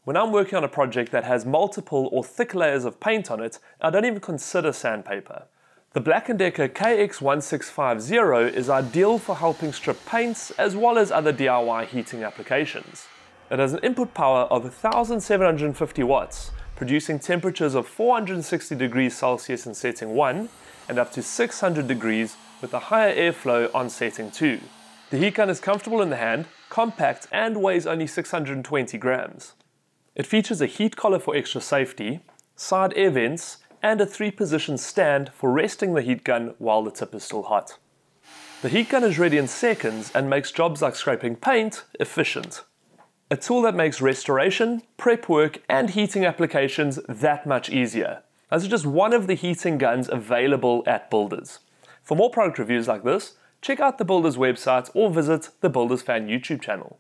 When I'm working on a project that has multiple or thick layers of paint on it, I don't even consider sandpaper. The Black & Decker KX1650 is ideal for helping strip paints as well as other DIY heating applications. It has an input power of 1750 watts, producing temperatures of 460 degrees Celsius in setting 1 and up to 600 degrees with a higher airflow on setting 2. The heat gun is comfortable in the hand, compact and weighs only 620 grams. It features a heat collar for extra safety, side air vents, and a 3-position stand for resting the heat gun while the tip is still hot. The heat gun is ready in seconds and makes jobs like scraping paint efficient. A tool that makes restoration, prep work, and heating applications that much easier. Those are just one of the heating guns available at Builders. For more product reviews like this, check out the Builders website or visit the Builders Fan YouTube channel.